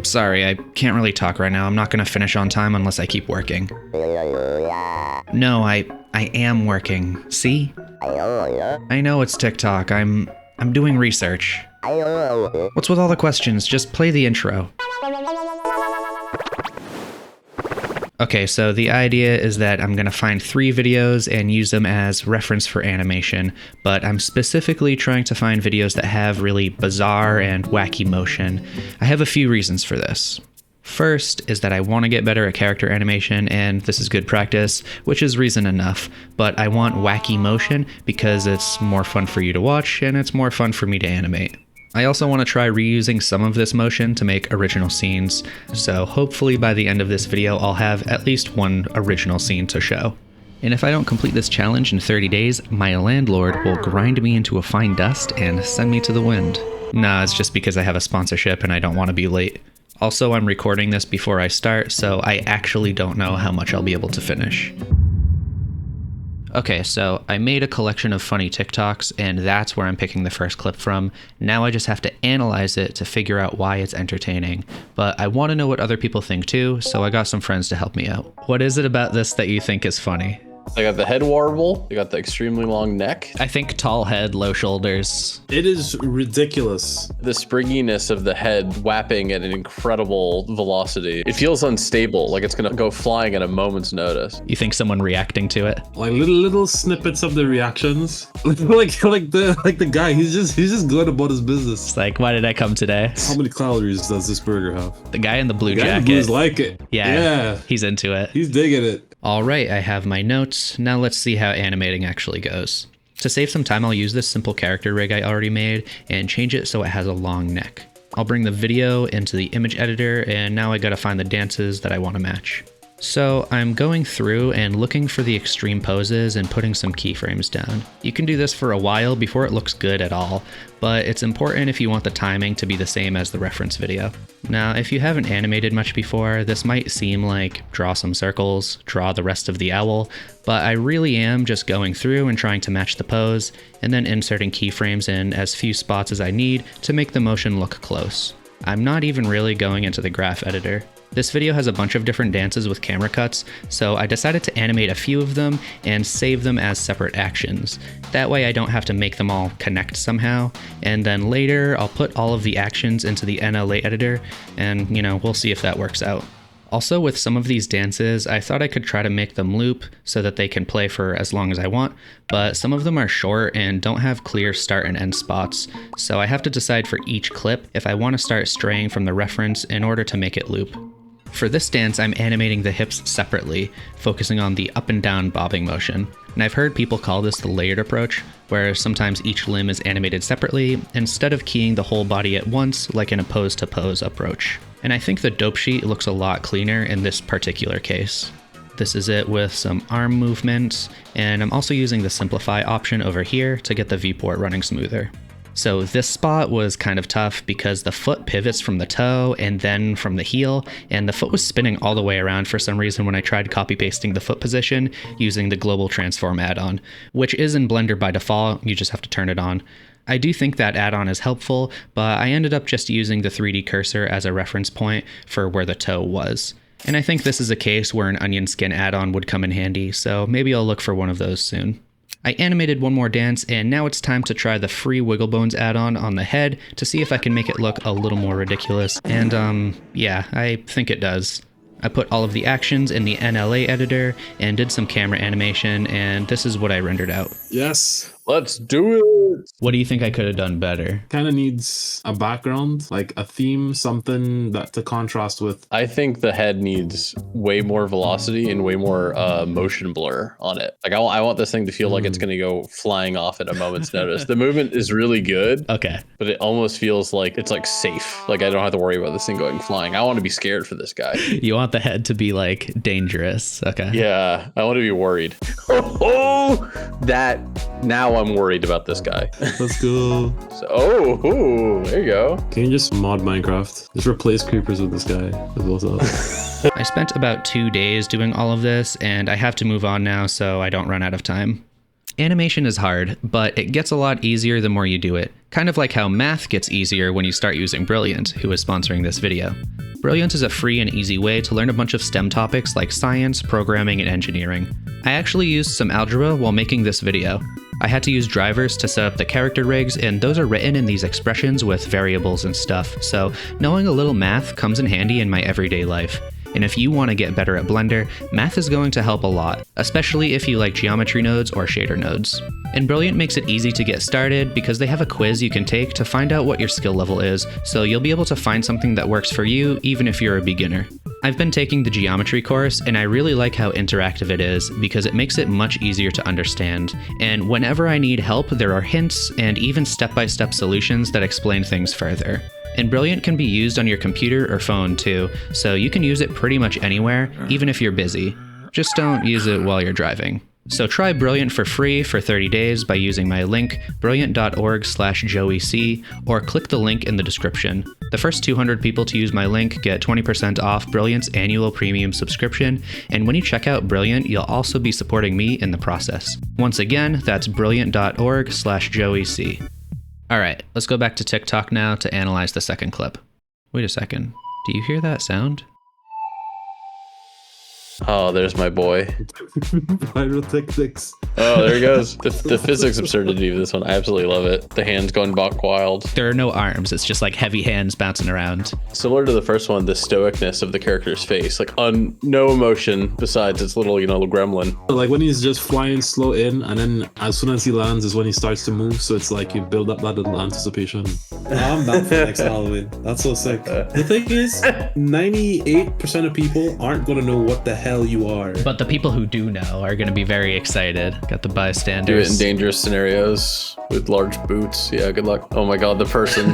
Sorry, I can't really talk right now. I'm not gonna finish on time unless I keep working. No, I am working. See? I know it's TikTok. I'm doing research. What's with all the questions? Just play the intro. Okay, so the idea is that I'm gonna find 3 videos and use them as reference for animation, but I'm specifically trying to find videos that have really bizarre and wacky motion. I have a few reasons for this. First is that I want to get better at character animation, and this is good practice, which is reason enough, but I want wacky motion because it's more fun for you to watch and it's more fun for me to animate. I also want to try reusing some of this motion to make original scenes, so hopefully by the end of this video I'll have at least one original scene to show. And if I don't complete this challenge in 30 days, my landlord will grind me into a fine dust and send me to the wind. Nah, it's just because I have a sponsorship and I don't want to be late. Also, I'm recording this before I start, so I actually don't know how much I'll be able to finish. Okay, so I made a collection of funny TikToks, and that's where I'm picking the first clip from. Now I just have to analyze it to figure out why it's entertaining. But I want to know what other people think too, so I got some friends to help me out. What is it about this that you think is funny? I got the head warble. I got the extremely long neck. I think tall head, low shoulders. It is ridiculous. The springiness of the head whapping at an incredible velocity. It feels unstable, like it's gonna go flying at a moment's notice. You think someone reacting to it? Like little snippets of the reactions. like the guy, he's just going about his business. It's like, why did I come today? How many calories does this burger have? The guy in the blue the guy jacket. in the blues like it. Yeah, he's into it. He's digging it. All right, I have my notes. Now let's see how animating actually goes. To save some time, I'll use this simple character rig I already made and change it so it has a long neck. I'll bring the video into the image editor, and now I gotta find the dances that I want to match. So I'm going through and looking for the extreme poses and putting some keyframes down. You can do this for a while before it looks good at all, but it's important if you want the timing to be the same as the reference video. Now, if you haven't animated much before, this might seem like draw some circles, draw the rest of the owl, but I really am just going through and trying to match the pose, and then inserting keyframes in as few spots as I need to make the motion look close. I'm not even really going into the graph editor. This video has a bunch of different dances with camera cuts, so I decided to animate a few of them and save them as separate actions. That way I don't have to make them all connect somehow, and then later I'll put all of the actions into the NLA editor, and we'll see if that works out. Also, with some of these dances, I thought I could try to make them loop so that they can play for as long as I want, but some of them are short and don't have clear start and end spots, so I have to decide for each clip if I want to start straying from the reference in order to make it loop. For this dance, I'm animating the hips separately, focusing on the up and down bobbing motion. And I've heard people call this the layered approach, where sometimes each limb is animated separately instead of keying the whole body at once like in a pose-to-pose approach. And I think the dope sheet looks a lot cleaner in this particular case. This is it with some arm movements, and I'm also using the simplify option over here to get the viewport running smoother. So this spot was kind of tough because the foot pivots from the toe and then from the heel, and the foot was spinning all the way around for some reason when I tried copy pasting the foot position using the Global Transform add-on, which is in Blender by default, you just have to turn it on. I do think that add-on is helpful, but I ended up just using the 3D cursor as a reference point for where the toe was. And I think this is a case where an onion skin add-on would come in handy, so maybe I'll look for one of those soon. I animated one more dance, and now it's time to try the free Wiggle Bones add-on on the head to see if I can make it look a little more ridiculous, and yeah, I think it does. I put all of the actions in the NLA editor and did some camera animation, and this is what I rendered out. Yes. Let's do it. What do you think I could have done better? Kind of needs a background, like a theme, something that to contrast with. I think the head needs way more velocity and way more motion blur on it. Like I want this thing to feel like it's going to go flying off at a moment's notice. The movement is really good. Okay. But it almost feels like it's like safe. Like I don't have to worry about this thing going flying. I want to be scared for this guy. You want the head to be like dangerous. Okay. Yeah, I want to be worried. Oh, that now I'm worried about this guy. Let's go. So, there you go. Can you just mod Minecraft? Just replace creepers with this guy. What's up? I spent about 2 days doing all of this, and I have to move on now so I don't run out of time. Animation is hard, but it gets a lot easier the more you do it. Kind of like how math gets easier when you start using Brilliant, who is sponsoring this video. Brilliant is a free and easy way to learn a bunch of STEM topics like science, programming, and engineering. I actually used some algebra while making this video. I had to use drivers to set up the character rigs, and those are written in these expressions with variables and stuff, so knowing a little math comes in handy in my everyday life. And if you want to get better at Blender, math is going to help a lot, especially if you like geometry nodes or shader nodes. And Brilliant makes it easy to get started because they have a quiz you can take to find out what your skill level is, so you'll be able to find something that works for you even if you're a beginner. I've been taking the geometry course, and I really like how interactive it is because it makes it much easier to understand. And whenever I need help, there are hints and even step-by-step solutions that explain things further. And Brilliant can be used on your computer or phone too, so you can use it pretty much anywhere, even if you're busy. Just don't use it while you're driving. So try Brilliant for free for 30 days by using my link, brilliant.org/joec, or click the link in the description. The first 200 people to use my link get 20% off Brilliant's annual premium subscription, and when you check out Brilliant, you'll also be supporting me in the process. Once again, that's brilliant.org/joec. Alright, let's go back to TikTok now to analyze the second clip. Wait a second, do you hear that sound? Oh, there's my boy. Pyrotechnics. Oh, there he goes. The physics absurdity of this one, I absolutely love it. The hands going buck wild. There are no arms, it's just like heavy hands bouncing around. Similar to the first one, the stoicness of the character's face, like on no emotion besides its little, little gremlin. Like when he's just flying slow in, and then as soon as he lands is when he starts to move, so it's like you build up that little anticipation. I'm down for next Halloween. That's so sick. The thing is, 98% of people aren't going to know what the hell you are. But the people who do know are going to be very excited. Got the Do it bystanders. in dangerous scenarios with large boots. Yeah, good luck. Oh my god, the person.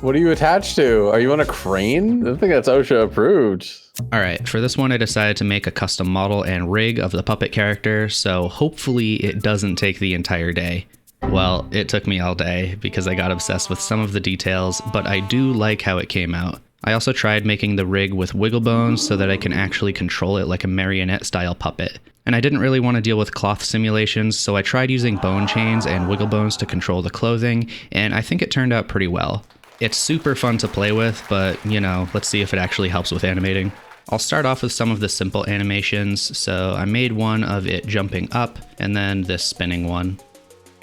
What are you attached to? Are you on a crane? I think that's OSHA approved. Alright, for this one I decided to make a custom model and rig of the puppet character, so hopefully it doesn't take the entire day. Well, it took me all day because I got obsessed with some of the details, but I do like how it came out. I also tried making the rig with wiggle bones so that I can actually control it like a marionette style puppet. And I didn't really want to deal with cloth simulations, so I tried using bone chains and wiggle bones to control the clothing, and I think it turned out pretty well. It's super fun to play with, but let's see if it actually helps with animating. I'll start off with some of the simple animations, so I made one of it jumping up, and then this spinning one.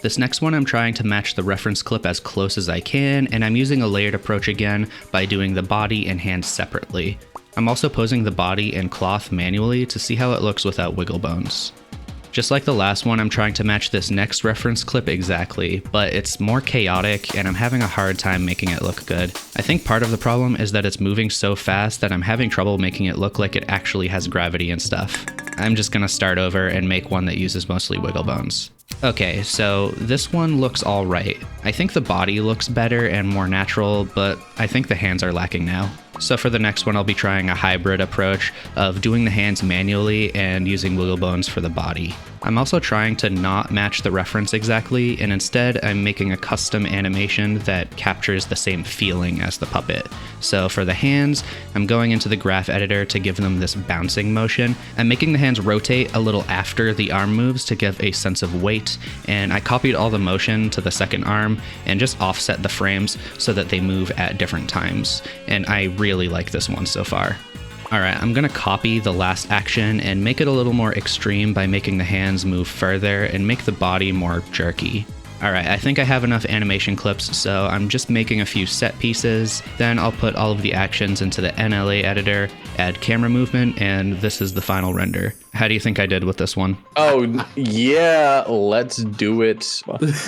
This next one I'm trying to match the reference clip as close as I can, and I'm using a layered approach again by doing the body and hands separately. I'm also posing the body and cloth manually to see how it looks without wiggle bones. Just like the last one, I'm trying to match this next reference clip exactly, but it's more chaotic and I'm having a hard time making it look good. I think part of the problem is that it's moving so fast that I'm having trouble making it look like it actually has gravity and stuff. I'm just gonna start over and make one that uses mostly wiggle bones. Okay, so this one looks alright. I think the body looks better and more natural, but I think the hands are lacking now. So for the next one, I'll be trying a hybrid approach of doing the hands manually and using wiggle bones for the body. I'm also trying to not match the reference exactly, and instead I'm making a custom animation that captures the same feeling as the puppet. So for the hands, I'm going into the graph editor to give them this bouncing motion. I'm making the hands rotate a little after the arm moves to give a sense of weight, and I copied all the motion to the second arm and just offset the frames so that they move at different times. And I really like this one so far. Alright, I'm gonna copy the last action and make it a little more extreme by making the hands move further and make the body more jerky. Alright, I think I have enough animation clips, so I'm just making a few set pieces, then I'll put all of the actions into the NLA editor, add camera movement, and this is the final render. How do you think I did with this one? Oh, yeah, let's do it.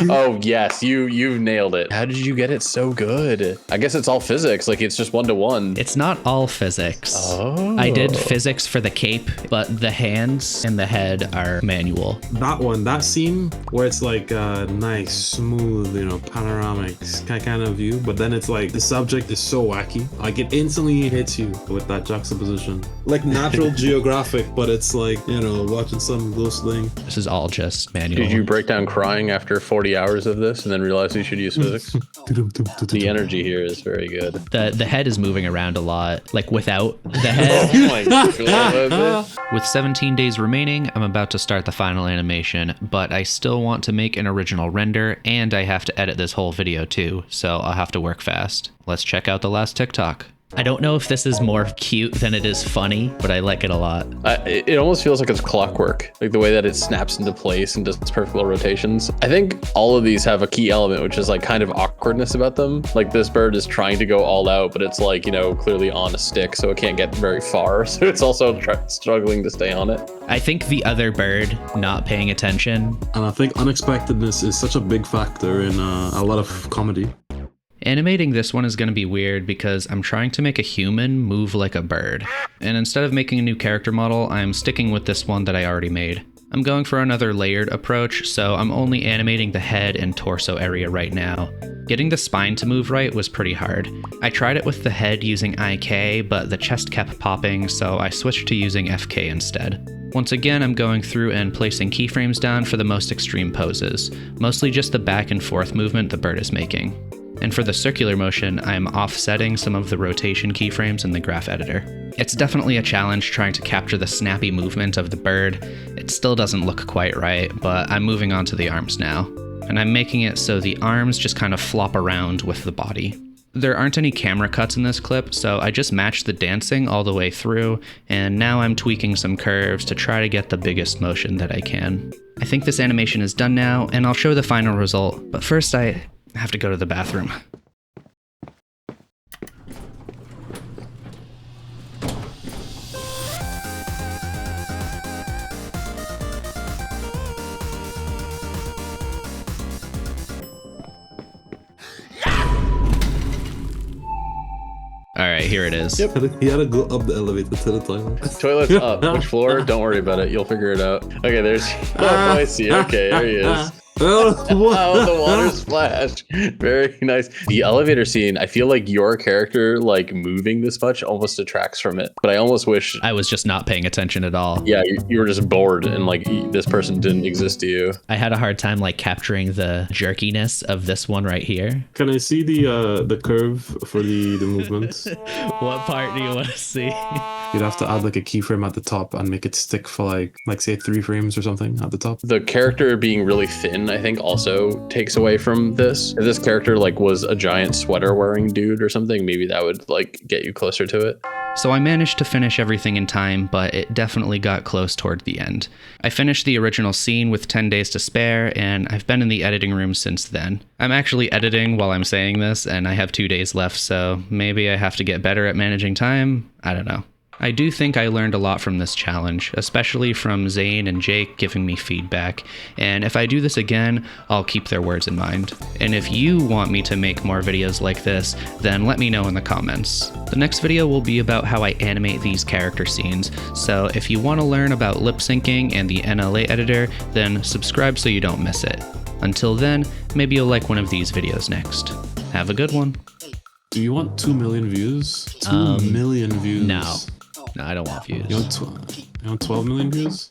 Oh, yes, you nailed it. How did you get it so good? I guess it's all physics, like it's just 1-to-1. It's not all physics. Oh. I did physics for the cape, but the hands and the head are manual. That scene where it's like a nice, smooth, panoramic kind of view, but then it's like the subject is so wacky. Like it instantly hits you with that juxtaposition. Like Natural Geographic, but it's like like, you know, watching some Ghostling. This is all just manual. Did you break down crying after 40 hours of this and then realize you should use physics? The energy here is very good. The head is moving around a lot, like without the head. Oh my god. With 17 days remaining, I'm about to start the final animation, but I still want to make an original render, and I have to edit this whole video too, so I'll have to work fast. Let's check out the last TikTok. I don't know if this is more cute than it is funny, but I like it a lot. It almost feels like it's clockwork, like the way that it snaps into place and does its perfect little rotations. I think all of these have a key element, which is like kind of awkwardness about them. Like this bird is trying to go all out, but it's like, you know, clearly on a stick, so it can't get very far. So it's also struggling to stay on it. I think the other bird not paying attention. And I think unexpectedness is such a big factor in a lot of comedy. Animating this one is going to be weird because I'm trying to make a human move like a bird. And instead of making a new character model, I'm sticking with this one that I already made. I'm going for another layered approach, so I'm only animating the head and torso area right now. Getting the spine to move right was pretty hard. I tried it with the head using IK, but the chest kept popping, so I switched to using FK instead. Once again, I'm going through and placing keyframes down for the most extreme poses, mostly just the back and forth movement the bird is making. And for the circular motion, I'm offsetting some of the rotation keyframes in the graph editor. It's definitely a challenge trying to capture the snappy movement of the bird. It still doesn't look quite right, but I'm moving on to the arms now. And I'm making it so the arms just kind of flop around with the body. There aren't any camera cuts in this clip, so I just matched the dancing all the way through, and now I'm tweaking some curves to try to get the biggest motion that I can. I think this animation is done now, and I'll show the final result, but first I have to go to the bathroom. All right, here it is. Yep. He had to go up the elevator to the toilet. Toilet's up. Which floor? Don't worry about it. You'll figure it out. Okay, there's... Oh, I see. Okay, there he is. Oh, the water splash. Very nice. The elevator scene, I feel like your character like moving this much almost detracts from it. But I almost wish I was just not paying attention at all. Yeah, you were just bored and like this person didn't exist to you. I had a hard time like capturing the jerkiness of this one right here. Can I see the curve for the movement? What part do you want to see? You'd have to add like a keyframe at the top and make it stick for like say 3 frames or something at the top. The character being really thin, I think, also takes away from this. If this character like was a giant sweater wearing dude or something, maybe that would like get you closer to it. So I managed to finish everything in time, but it definitely got close toward the end. I finished the original scene with 10 days to spare, and I've been in the editing room since then. I'm actually editing while I'm saying this, and I have 2 days left, so maybe I have to get better at managing time. I don't know. I do think I learned a lot from this challenge, especially from Zane and Jake giving me feedback, and if I do this again, I'll keep their words in mind. And if you want me to make more videos like this, then let me know in the comments. The next video will be about how I animate these character scenes, so if you want to learn about lip syncing and the NLA editor, then subscribe so you don't miss it. Until then, maybe you'll like one of these videos next. Have a good one. Do you want 2 million views? 2 million views? No, I don't want views. You want 12 million views?